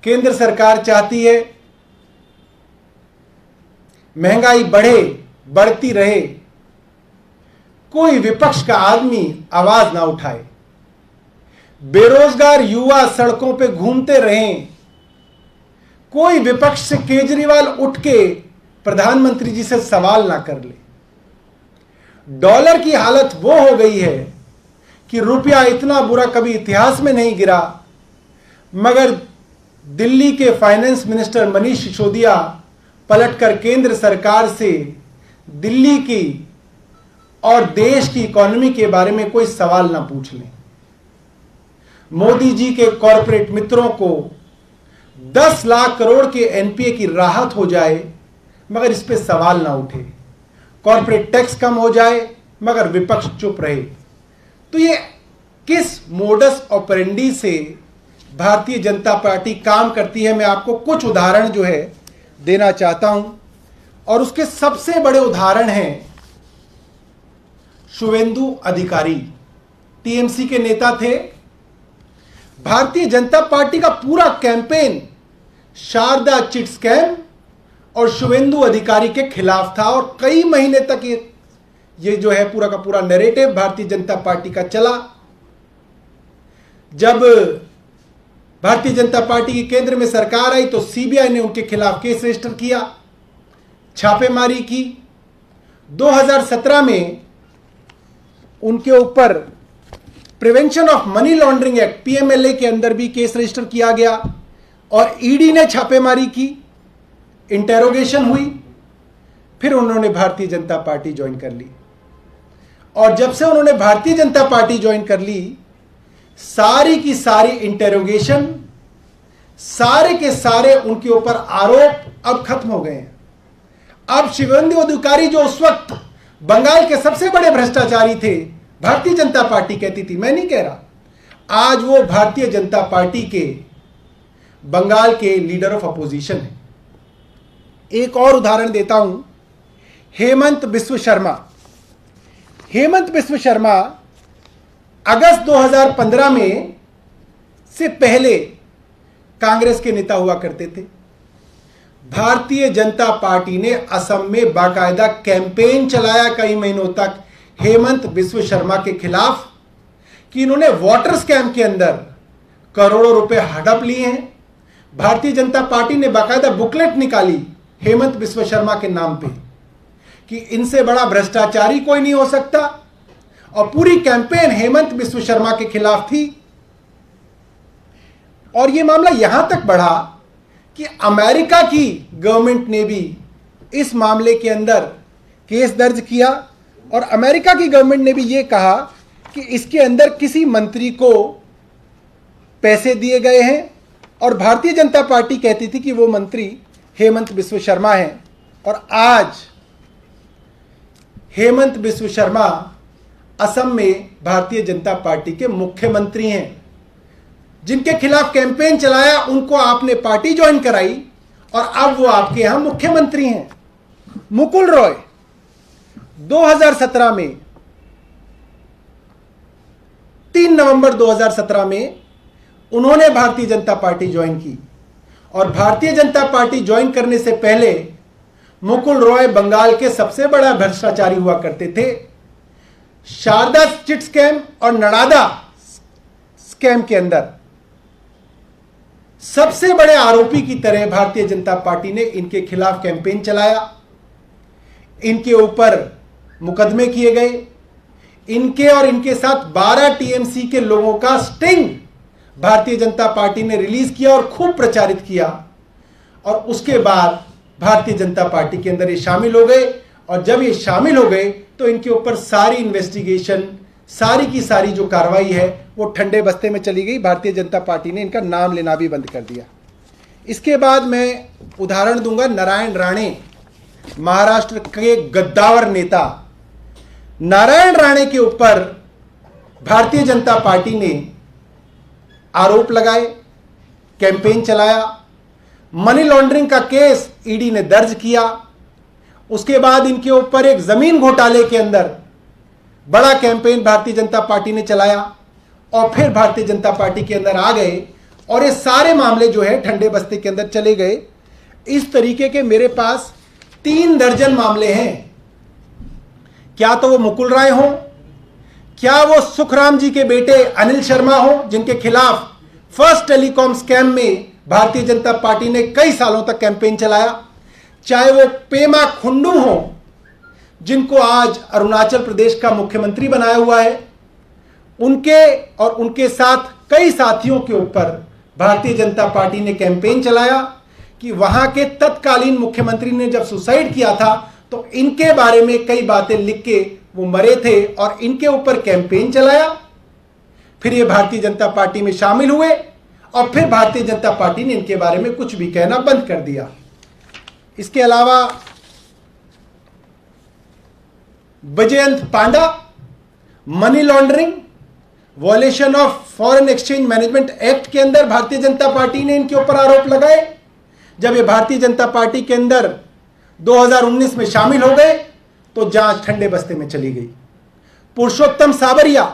केंद्र सरकार चाहती है महंगाई बढ़े, बढ़ती रहे, कोई विपक्ष का आदमी आवाज ना उठाए, बेरोजगार युवा सड़कों पे घूमते रहें, कोई विपक्ष से केजरीवाल उठ के प्रधानमंत्री जी से सवाल ना कर ले। डॉलर की हालत वो हो गई है कि रुपया इतना बुरा कभी इतिहास में नहीं गिरा, मगर दिल्ली के फाइनेंस मिनिस्टर मनीष सिसोदिया पलटकर केंद्र सरकार से दिल्ली की और देश की इकोनॉमी के बारे में कोई सवाल ना पूछ लें। मोदी जी के कॉरपोरेट मित्रों को 10 लाख करोड़ के एनपीए की राहत हो जाए मगर इस पे सवाल ना उठे, कॉरपोरेट टैक्स कम हो जाए मगर विपक्ष चुप रहे। तो ये किस मोडस ऑपरेंडी से भारतीय जनता पार्टी काम करती है, मैं आपको कुछ उदाहरण जो है देना चाहता हूं। और उसके सबसे बड़े उदाहरण हैं शुवेंदु अधिकारी, टीएमसी के नेता थे। भारतीय जनता पार्टी का पूरा कैंपेन शारदा चिट स्कैम और शुवेंदु अधिकारी के खिलाफ था और कई महीने तक ये जो है पूरा का पूरा नैरेटिव भारतीय जनता पार्टी का चला। जब भारतीय जनता पार्टी की केंद्र में सरकार आई तो सीबीआई ने उनके खिलाफ केस रजिस्टर किया, छापेमारी की। 2017 में उनके ऊपर prevention of money laundering act PMLA के अंदर भी केस रजिस्टर किया गया और ईडी ने छापेमारी की, इंटेरोगेशन हुई। फिर उन्होंने भारतीय जनता पार्टी ज्वाइन कर ली और जब से उन्होंने भारतीय जनता पार्टी ज्वाइन कर ली, सारी की सारी इंटेरोगेशन, सारे के सारे उनके ऊपर आरोप अब खत्म हो गए हैं। अब शुवेंदु अधिकारी जो उस वक्त बंगाल के सबसे बड़े भ्रष्टाचारी थे, भारतीय जनता पार्टी कहती थी, मैं नहीं कह रहा, आज वो भारतीय जनता पार्टी के बंगाल के लीडर ऑफ अपोजिशन है। एक और उदाहरण देता हूं, हेमंत बिस्व शर्मा। हेमंत बिस्व शर्मा अगस्त 2015 में से पहले कांग्रेस के नेता हुआ करते थे। भारतीय जनता पार्टी ने असम में बाकायदा कैंपेन चलाया कई महीनों तक हेमंत बिस्व शर्मा के खिलाफ कि इन्होंने वाटर स्कैम के अंदर करोड़ों रुपए हड़प लिए हैं। भारतीय जनता पार्टी ने बाकायदा बुकलेट निकाली हेमंत बिस्व शर्मा के नाम पे कि इनसे बड़ा भ्रष्टाचारी कोई नहीं हो सकता और पूरी कैंपेन हेमंत बिस्व शर्मा के खिलाफ थी। और यह मामला यहां तक बढ़ा कि अमेरिका की गवर्नमेंट ने भी इस मामले के अंदर केस दर्ज किया और अमेरिका की गवर्नमेंट ने भी यह कहा कि इसके अंदर किसी मंत्री को पैसे दिए गए हैं और भारतीय जनता पार्टी कहती थी कि वो मंत्री हेमंत बिस्व शर्मा हैं। और आज हेमंत बिस्व शर्मा असम में भारतीय जनता पार्टी के मुख्यमंत्री हैं। जिनके खिलाफ कैंपेन चलाया उनको आपने पार्टी ज्वाइन कराई और अब वो आपके यहां मुख्यमंत्री हैं। मुकुल रॉय 2017 में 3 नवंबर 2017 में उन्होंने भारतीय जनता पार्टी ज्वाइन की और भारतीय जनता पार्टी ज्वाइन करने से पहले मुकुल रॉय बंगाल के सबसे बड़ा भ्रष्टाचारी हुआ करते थे। शारदा चिट स्कैम और नड़ादा स्कैम के अंदर सबसे बड़े आरोपी की तरह भारतीय जनता पार्टी ने इनके खिलाफ कैंपेन चलाया, इनके ऊपर मुकदमे किए गए। इनके और इनके साथ 12 टीएमसी के लोगों का स्टिंग भारतीय जनता पार्टी ने रिलीज किया और खूब प्रचारित किया और उसके बाद भारतीय जनता पार्टी के अंदर ये शामिल हो गए। और जब ये शामिल हो गए तो इनके ऊपर सारी इन्वेस्टिगेशन, सारी की सारी जो कार्रवाई है वो ठंडे बस्ते में चली गई। भारतीय जनता पार्टी ने इनका नाम लेना भी बंद कर दिया। इसके बाद मैं उदाहरण दूंगा नारायण राणे, महाराष्ट्र के गद्दावर नेता नारायण राणे के ऊपर भारतीय जनता पार्टी ने आरोप लगाए, कैंपेन चलाया, मनी लॉन्ड्रिंग का केस ईडी ने दर्ज किया। उसके बाद इनके ऊपर एक जमीन घोटाले के अंदर बड़ा कैंपेन भारतीय जनता पार्टी ने चलाया और फिर भारतीय जनता पार्टी के अंदर आ गए और ये सारे मामले जो है ठंडे बस्ते के अंदर चले गए। इस तरीके के मेरे पास 3 दर्जन मामले हैं। क्या तो वो मुकुल राय हो, क्या वो सुखराम जी के बेटे अनिल शर्मा हो, जिनके खिलाफ फर्स्ट टेलीकॉम स्कैम में भारतीय जनता पार्टी ने कई सालों तक कैंपेन चलाया, चाहे वो पेमा खुंडू हो, जिनको आज अरुणाचल प्रदेश का मुख्यमंत्री बनाया हुआ है, उनके और उनके साथ कई साथियों के ऊपर भारतीय जनता पार्टी ने कैंपेन चलाया कि वहां के तत्कालीन मुख्यमंत्री ने जब सुसाइड किया था तो इनके बारे में कई बातें लिख के वो मरे थे और इनके ऊपर कैंपेन चलाया। फिर ये भारतीय जनता पार्टी में शामिल हुए और फिर भारतीय जनता पार्टी ने इनके बारे में कुछ भी कहना बंद कर दिया। इसके अलावा Baijayant Panda, money laundering, violation of foreign exchange management act के अंदर भारतीय जनता पार्टी ने इनके ऊपर आरोप लगाए। जब ये भारतीय जनता पार्टी के अंदर 2019 में शामिल हो गए तो जांच ठंडे बस्ते में चली गई। पुरुषोत्तम साबरिया,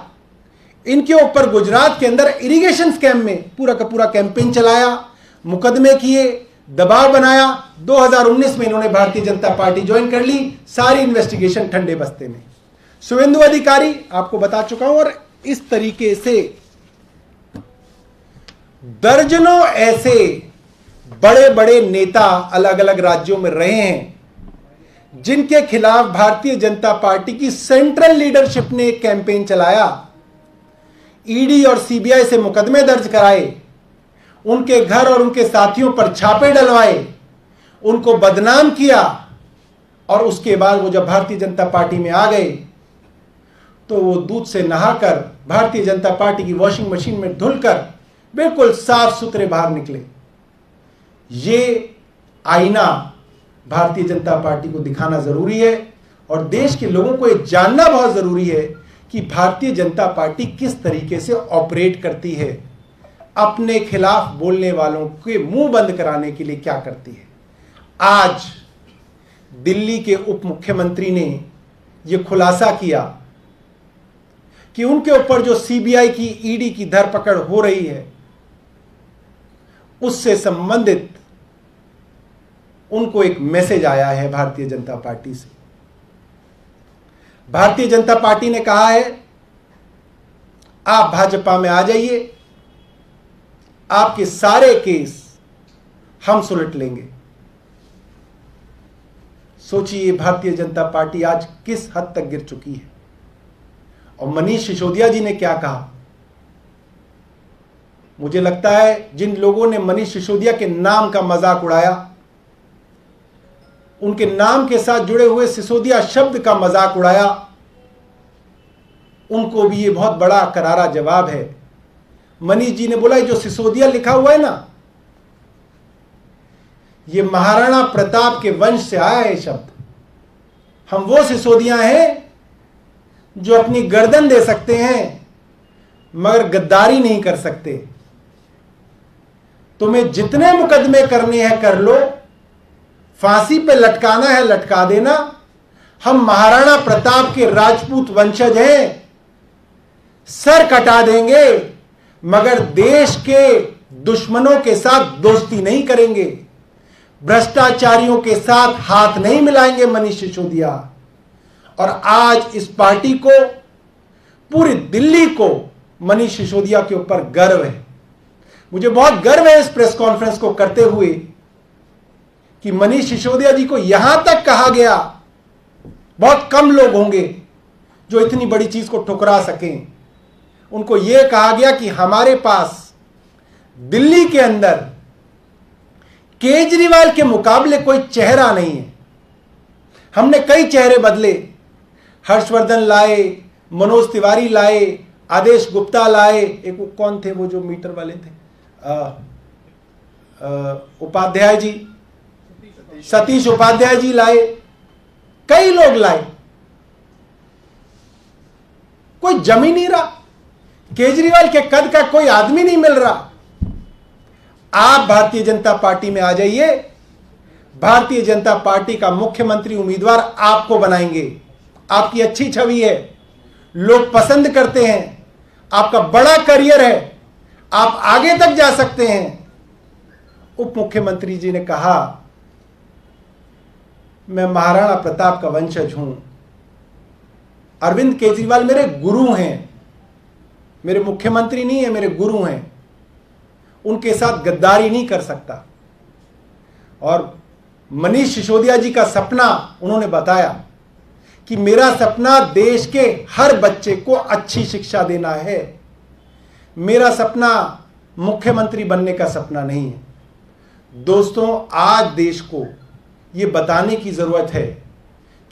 इनके ऊपर गुजरात के अंदर इरिगेशन स्कैम में पूरा का पूरा कैंपेन चलाया, मुकदमे किए, दबाव बनाया। 2019 में इन्होंने भारतीय जनता पार्टी ज्वाइन कर ली। सारी इन्वेस्टिगेशन ठंडे बस्ते में। शुभेंदु अधिकारी आपको बता चुका हूं। और इस तरीके से दर्जनों ऐसे बड़े बड़े नेता अलग अलग राज्यों में रहे हैं जिनके खिलाफ भारतीय जनता पार्टी की सेंट्रल लीडरशिप ने एक कैंपेन चलाया, ईडी और सीबीआई से मुकदमे दर्ज कराए, उनके घर और उनके साथियों पर छापे डलवाए, उनको बदनाम किया और उसके बाद वो जब भारतीय जनता पार्टी में आ गए तो वो दूध से नहाकर भारतीय जनता पार्टी की वॉशिंग मशीन में धुलकर बिल्कुल साफ सुथरे बाहर निकले। ये आईना भारतीय जनता पार्टी को दिखाना जरूरी है और देश के लोगों को ये जानना बहुत जरूरी है कि भारतीय जनता पार्टी किस तरीके से ऑपरेट करती है, अपने खिलाफ बोलने वालों के मुंह बंद कराने के लिए क्या करती है। आज दिल्ली के उप मुख्यमंत्री ने यह खुलासा किया कि उनके ऊपर जो सीबीआई की, ईडी की धरपकड़ हो रही है, उससे संबंधित उनको एक मैसेज आया है भारतीय जनता पार्टी से। भारतीय जनता पार्टी ने कहा है आप भाजपा में आ जाइए, आपके सारे केस हम सुलट लेंगे। सोचिए भारतीय जनता पार्टी आज किस हद तक गिर चुकी है। और मनीष सिसोदिया जी ने क्या कहा, मुझे लगता है जिन लोगों ने मनीष सिसोदिया के नाम का मजाक उड़ाया, उनके नाम के साथ जुड़े हुए सिसोदिया शब्द का मजाक उड़ाया, उनको भी ये बहुत बड़ा करारा जवाब है। मनीष जी ने बोला जो सिसोदिया लिखा हुआ है ना, ये महाराणा प्रताप के वंश से आया है शब्द। हम वो सिसोदिया हैं जो अपनी गर्दन दे सकते हैं मगर गद्दारी नहीं कर सकते। तुम्हें जितने मुकदमे करने हैं कर लो, फांसी पे लटकाना है लटका देना। हम महाराणा प्रताप के राजपूत वंशज हैं, सर कटा देंगे मगर देश के दुश्मनों के साथ दोस्ती नहीं करेंगे, भ्रष्टाचारियों के साथ हाथ नहीं मिलाएंगे मनीष सिसोदिया। और आज इस पार्टी को, पूरी दिल्ली को मनीष सिसोदिया के ऊपर गर्व है। मुझे बहुत गर्व है इस प्रेस कॉन्फ्रेंस को करते हुए कि मनीष सिसोदिया जी को यहां तक कहा गया, बहुत कम लोग होंगे जो इतनी बड़ी चीज को ठुकरा सकें। उनको यह कहा गया कि हमारे पास दिल्ली के अंदर केजरीवाल के मुकाबले कोई चेहरा नहीं है। हमने कई चेहरे बदले, हर्षवर्धन लाए, मनोज तिवारी लाए, आदेश गुप्ता लाए, एक वो कौन थे वो जो मीटर वाले थे, उपाध्याय जी, सतीश उपाध्याय जी लाए, कई लोग लाए, कोई जम ही नहीं रहा। केजरीवाल के कद का कोई आदमी नहीं मिल रहा। आप भारतीय जनता पार्टी में आ जाइए, भारतीय जनता पार्टी का मुख्यमंत्री उम्मीदवार आपको बनाएंगे। आपकी अच्छी छवि है, लोग पसंद करते हैं, आपका बड़ा करियर है, आप आगे तक जा सकते हैं। उप मुख्यमंत्री जी ने कहा, मैं महाराणा प्रताप का वंशज हूं, अरविंद केजरीवाल मेरे गुरु हैं, मेरे मुख्यमंत्री नहीं है, मेरे गुरु हैं, उनके साथ गद्दारी नहीं कर सकता। और मनीष सिसोदिया जी का सपना उन्होंने बताया कि मेरा सपना देश के हर बच्चे को अच्छी शिक्षा देना है, मेरा सपना मुख्यमंत्री बनने का सपना नहीं है। दोस्तों, आज देश को यह बताने की जरूरत है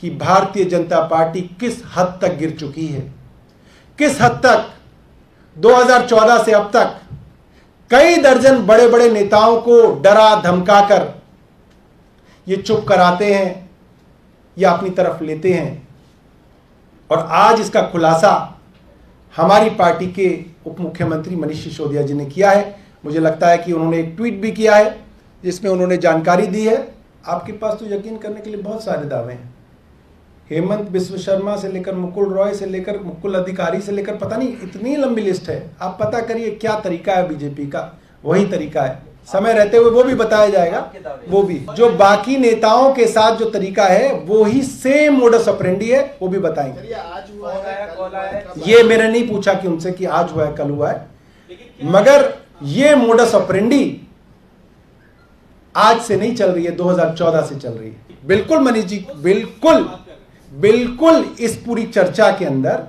कि भारतीय जनता पार्टी किस हद तक गिर चुकी है, किस हद तक 2014 से अब तक कई दर्जन बड़े बड़े नेताओं को डरा धमकाकर ये चुप कराते हैं या अपनी तरफ लेते हैं। और आज इसका खुलासा हमारी पार्टी के उप मुख्यमंत्री मनीष सिसोदिया जी ने किया है। मुझे लगता है कि उन्होंने एक ट्वीट भी किया है जिसमें उन्होंने जानकारी दी है। आपके पास तो यकीन करने के लिए बहुत सारे दावे हैं, हेमंत बिस्व शर्मा से लेकर मुकुल रॉय से लेकर मुकुल अधिकारी से लेकर पता नहीं इतनी लंबी लिस्ट है। आप पता करिए क्या तरीका है बीजेपी का, वही तरीका है। समय रहते हुए वो भी बताया जाएगा, वो भी जो बाकी नेताओं के साथ जो तरीका है वो ही सेम मोडस ऑपरेंडी है, वो भी बताएंगे। ये मैंने नहीं पूछा कि उनसे कि आज हुआ है कल हुआ है, मगर ये मोडस ऑपरेंडी आज से नहीं चल रही है, 2014 से चल रही है। बिल्कुल मनीष जी, बिल्कुल इस पूरी चर्चा के अंदर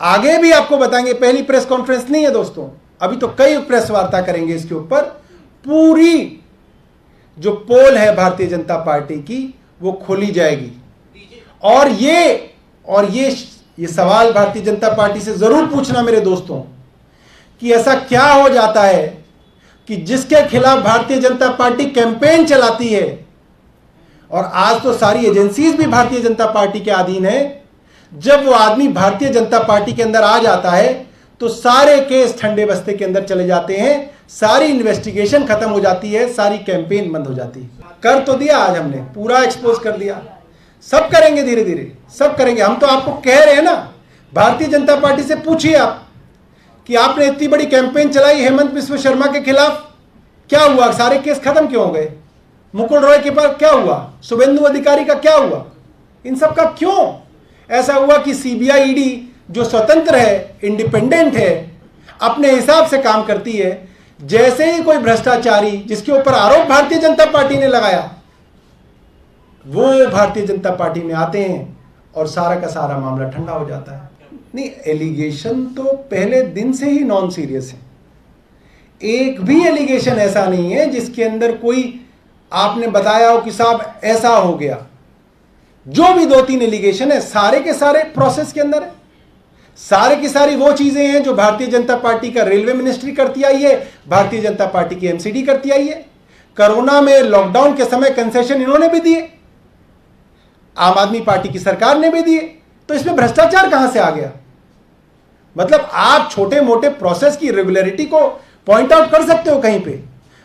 आगे भी आपको बताएंगे। पहली प्रेस कॉन्फ्रेंस नहीं है दोस्तों, अभी तो कई प्रेस वार्ता करेंगे इसके ऊपर। पूरी जो पोल है भारतीय जनता पार्टी की वो खोली जाएगी। और ये सवाल भारतीय जनता पार्टी से जरूर पूछना मेरे दोस्तों कि ऐसा क्या हो जाता है कि जिसके खिलाफ भारतीय जनता पार्टी कैंपेन चलाती है, और आज तो सारी एजेंसीज भी भारतीय जनता पार्टी के अधीन है, जब वो आदमी भारतीय जनता पार्टी के अंदर आ जाता है तो सारे केस ठंडे बस्ते के अंदर चले जाते हैं, सारी इन्वेस्टिगेशन खत्म हो जाती है, सारी कैंपेन बंद हो जाती है। कर तो दिया, आज हमने पूरा एक्सपोज कर दिया। सब करेंगे, धीरे धीरे सब करेंगे। हम तो आपको कह रहे हैं ना, भारतीय जनता पार्टी से पूछिए आप कि आपने इतनी बड़ी कैंपेन चलाई हेमंत बिस्व शर्मा के खिलाफ, क्या हुआ? सारे केस खत्म क्यों हो गए? मुकुल रॉय के पास क्या हुआ? शुभेंदु अधिकारी का क्या हुआ? इन सब का क्यों ऐसा हुआ कि सीबीआई ईडी जो स्वतंत्र है, इंडिपेंडेंट है, अपने हिसाब से काम करती है, जैसे ही कोई भ्रष्टाचारी जिसके ऊपर आरोप भारतीय जनता पार्टी ने लगाया वो भारतीय जनता पार्टी में आते हैं और सारा का सारा मामला ठंडा हो जाता है। नहीं, एलिगेशन तो पहले दिन से ही नॉन सीरियस है। एक भी एलिगेशन ऐसा नहीं है जिसके अंदर कोई आपने बताया हो कि साहब ऐसा हो गया। जो भी 2-3 एलिगेशन है सारे के सारे प्रोसेस के अंदर है। सारे की सारी वो चीजें हैं जो भारतीय जनता पार्टी का रेलवे मिनिस्ट्री करती आई है, भारतीय जनता पार्टी की एमसीडी करती आई है। कोरोना में लॉकडाउन के समय कंसेशन इन्होंने भी दिए, आम आदमी पार्टी की सरकार ने भी दिए। तो इसमें भ्रष्टाचार कहां से आ गया? मतलब आप छोटे मोटे प्रोसेस की रेगुलरिटी को पॉइंट आउट कर सकते हो कहीं पे,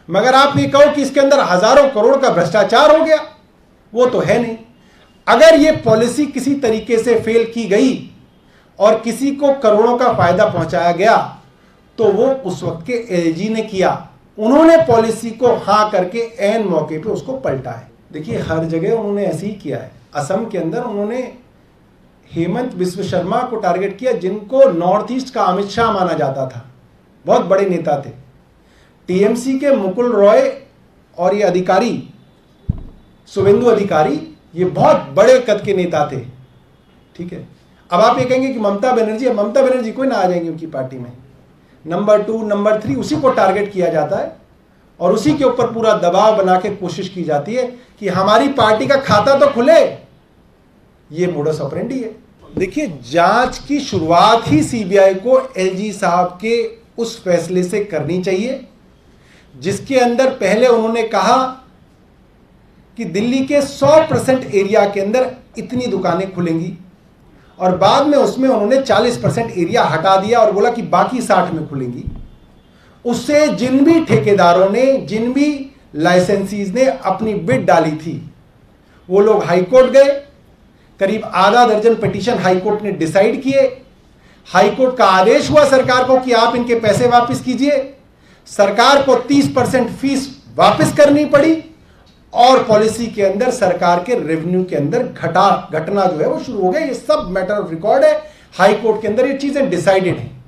मगर आप ये कहो कि इसके अंदर हजारों करोड़ का भ्रष्टाचार हो गया, वो तो है नहीं। अगर ये पॉलिसी किसी तरीके से फेल की गई और किसी को करोड़ों का फायदा पहुंचाया गया तो वो उस वक्त के एलजी ने किया। उन्होंने पॉलिसी को हां करके एन मौके पे उसको पलटा है। देखिए, हर जगह उन्होंने ऐसे ही किया है। असम के अंदर उन्होंने हेमंत बिस्व शर्मा को टारगेट किया, जिनको नॉर्थ ईस्ट का अमित शाह माना जाता था, बहुत बड़े नेता थे। टीएमसी के मुकुल रॉय और ये अधिकारी शुभेंदु अधिकारी, ये बहुत बड़े कद के नेता थे। ठीक है, अब आप ये कहेंगे कि ममता बनर्जी कोई ना आ जाएंगी उनकी पार्टी में। नंबर 2, नंबर 3 उसी को टारगेट किया जाता है और उसी के ऊपर पूरा दबाव बना के कोशिश की जाती है कि हमारी पार्टी का खाता तो खुले। ये मोडस ऑपरेंडी है। देखिए, जांच की शुरुआत ही सीबीआई को एलजी साहब के उस फैसले से करनी चाहिए जिसके अंदर पहले उन्होंने कहा कि दिल्ली के 100% एरिया के अंदर इतनी दुकानें खुलेंगी, और बाद में उसमें उन्होंने 40% एरिया हटा दिया और बोला कि बाकी 60 में खुलेंगी। उससे जिन भी ठेकेदारों ने, जिन भी लाइसेंसीज ने अपनी बिड डाली थी, वो लोग हाईकोर्ट गए। करीब आधा दर्जन पिटीशन हाईकोर्ट ने डिसाइड किए। हाईकोर्ट का आदेश हुआ सरकार को कि आप इनके पैसे वापस कीजिए। सरकार को 30% फीस वापस करनी पड़ी और पॉलिसी के अंदर सरकार के रेवेन्यू के अंदर घटना जो है वो शुरू हो गया। ये सब मैटर ऑफ रिकॉर्ड है, हाई कोर्ट के अंदर ये चीजें डिसाइडेड हैं।